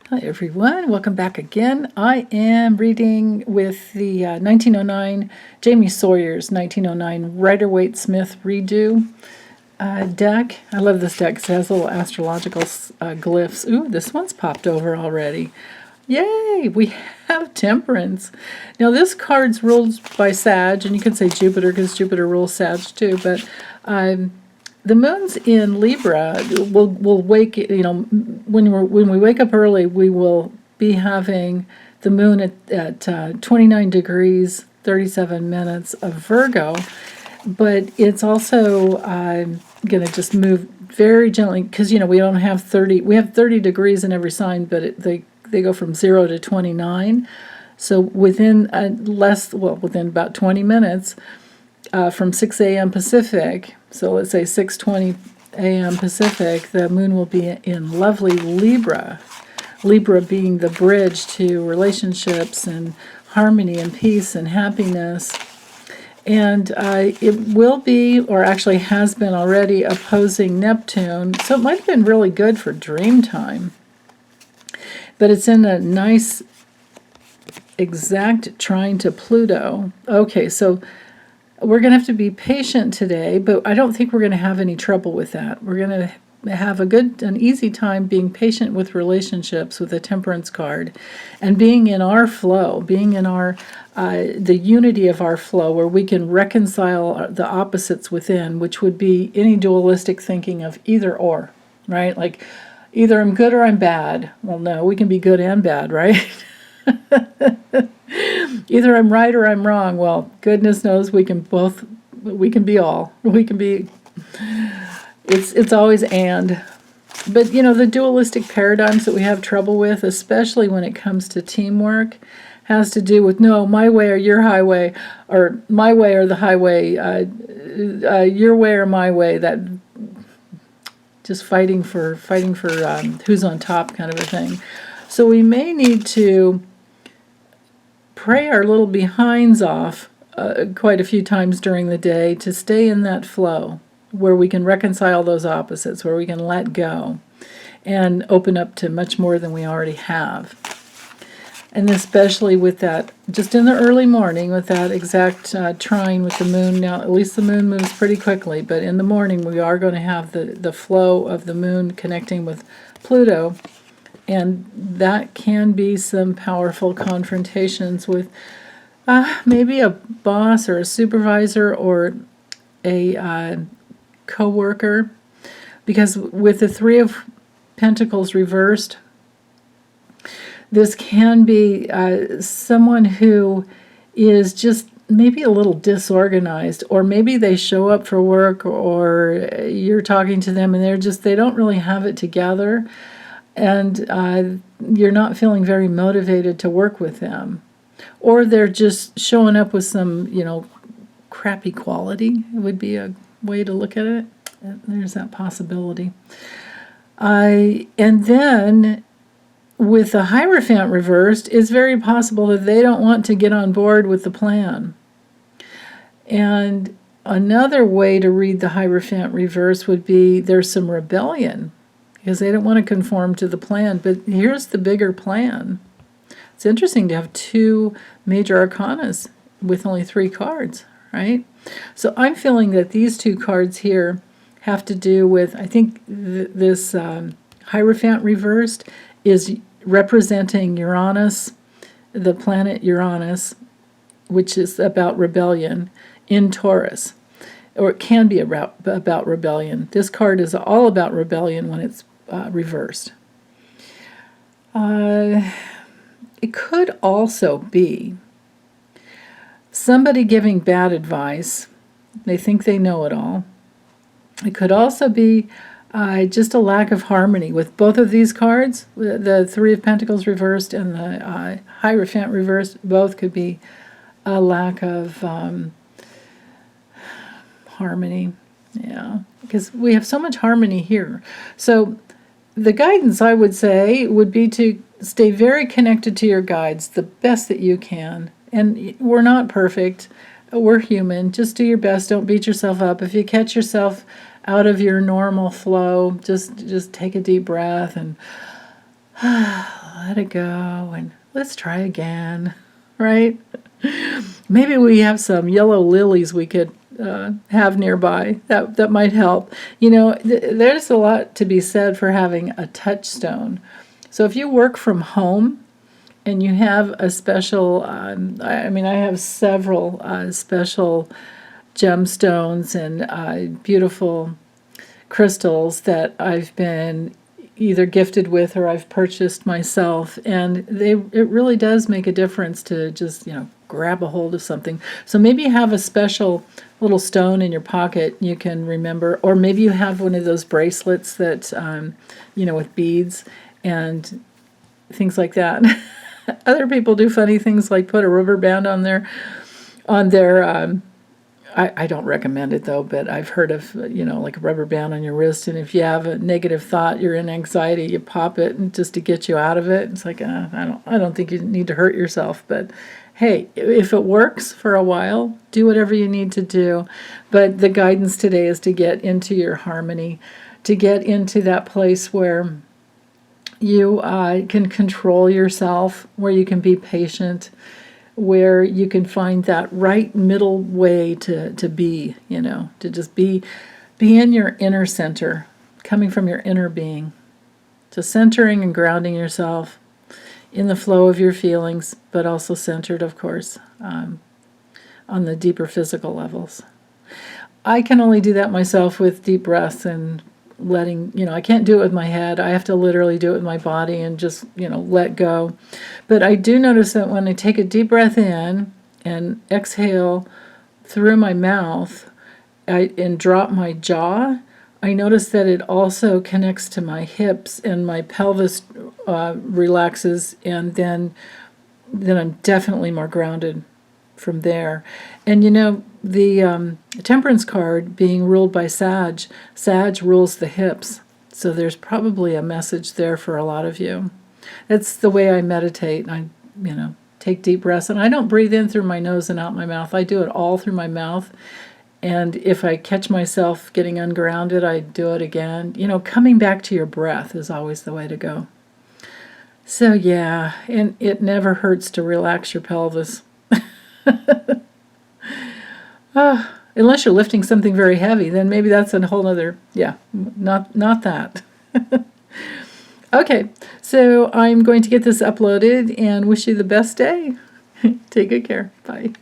Hi everyone, welcome back again. I am reading with the 1909, Jamie Sawyer's 1909 Rider-Waite-Smith Redo deck. I love this deck because it has little astrological glyphs. Ooh, this one's popped over already. Yay, we have Temperance. Now this card's ruled by Sag, and you can say Jupiter because Jupiter rules Sag too, but the moon's in Libra. We'll wake, when we wake up early, we will be having the moon at 29 degrees, 37 minutes of Virgo, but it's also going to just move very gently because, we don't have 30, we have 30 degrees in every sign, but they go from 0 to 29. So within within about 20 minutes, from 6 a.m. Pacific, so let's say 6:20 a.m. Pacific, the moon will be in lovely Libra. Libra being the bridge to relationships and harmony and peace and happiness. And it will be, or actually has been already, opposing Neptune. So it might have been really good for dream time. But it's in a nice exact trine to Pluto. Okay, so we're going to have to be patient today, but I don't think we're going to have any trouble with that. We're going to have an easy time being patient with relationships with the Temperance card and being in our flow, being in the unity of our flow where we can reconcile the opposites within, which would be any dualistic thinking of either or, right? Like either I'm good or I'm bad. Well, no, we can be good and bad, right? Either I'm right or I'm wrong. Well, goodness knows we can be all. It's always and. But, the dualistic paradigms that we have trouble with, especially when it comes to teamwork, has to do with, no, my way or your highway, or my way or the highway, your way or my way, that just fighting for who's on top kind of a thing. So we may need to pray our little behinds off quite a few times during the day to stay in that flow where we can reconcile those opposites, where we can let go and open up to much more than we already have. And especially with that, just in the early morning, with that exact trine with the moon. Now, at least the moon moves pretty quickly, but in the morning we are going to have the flow of the moon connecting with Pluto. And that can be some powerful confrontations with maybe a boss or a supervisor or a co-worker. Because with the Three of Pentacles reversed, this can be someone who is just maybe a little disorganized, or maybe they show up for work, or you're talking to them and they don't really have it together. And you're not feeling very motivated to work with them. Or they're just showing up with some, crappy quality. It would be a way to look at it. There's that possibility. And then with the Hierophant reversed, it's very possible that they don't want to get on board with the plan. And another way to read the Hierophant reverse would be there's some rebellion, because they don't want to conform to the plan. But here's the bigger plan. It's interesting to have two major arcanas with only 3 cards, right? So I'm feeling that these 2 cards here have to do with, I think this Hierophant reversed is representing Uranus, the planet Uranus, which is about rebellion in Taurus. Or it can be about rebellion. This card is all about rebellion when it's reversed. It could also be somebody giving bad advice. They think they know it all. It could also be just a lack of harmony with both of these cards. The Three of Pentacles reversed and the Hierophant reversed. Both could be a lack of harmony. Yeah, because we have so much harmony here. So the guidance, I would say, would be to stay very connected to your guides the best that you can. And we're not perfect. We're human. Just do your best. Don't beat yourself up. If you catch yourself out of your normal flow, just take a deep breath and let it go and let's try again, right? Maybe we have some yellow lilies we could have nearby. That might help. You know, there's a lot to be said for having a touchstone. So if you work from home and you have a special, I mean, I have several special gemstones and beautiful crystals that I've been either gifted with or I've purchased myself, and it really does make a difference to just, you know, grab a hold of something. So maybe you have a special little stone in your pocket you can remember, or maybe you have one of those bracelets that you know, with beads and things like that. Other people do funny things like put a rubber band on their I don't recommend it though, but I've heard of, you know, like a rubber band on your wrist, and if you have a negative thought, you're in anxiety, you pop it and just to get you out of it. It's like, I don't think you need to hurt yourself, but hey, if it works for a while, do whatever you need to do. But the guidance today is to get into your harmony, to get into that place where you can control yourself, where you can be patient, where you can find that right middle way to be, you know, to just be in your inner center, coming from your inner being, to centering and grounding yourself in the flow of your feelings, but also centered, of course, on the deeper physical levels. I can only do that myself with deep breaths and letting, you know, I can't do it with my head. I have to literally do it with my body and just, you know, let go. But I do notice that when I take a deep breath in and exhale through my mouth and drop my jaw, I notice that it also connects to my hips and my pelvis relaxes, and then I'm definitely more grounded from there. And you know, the Temperance card being ruled by Sag rules the hips. So there's probably a message there for a lot of you. That's the way I meditate. I, you know, take deep breaths, and I don't breathe in through my nose and out my mouth. I do it all through my mouth. And if I catch myself getting ungrounded, I do it again. You know, coming back to your breath is always the way to go. So yeah, and it never hurts to relax your pelvis. Unless you're lifting something very heavy, then maybe that's a whole other, yeah, not that. Okay, so I'm going to get this uploaded and wish you the best day. Take good care. Bye.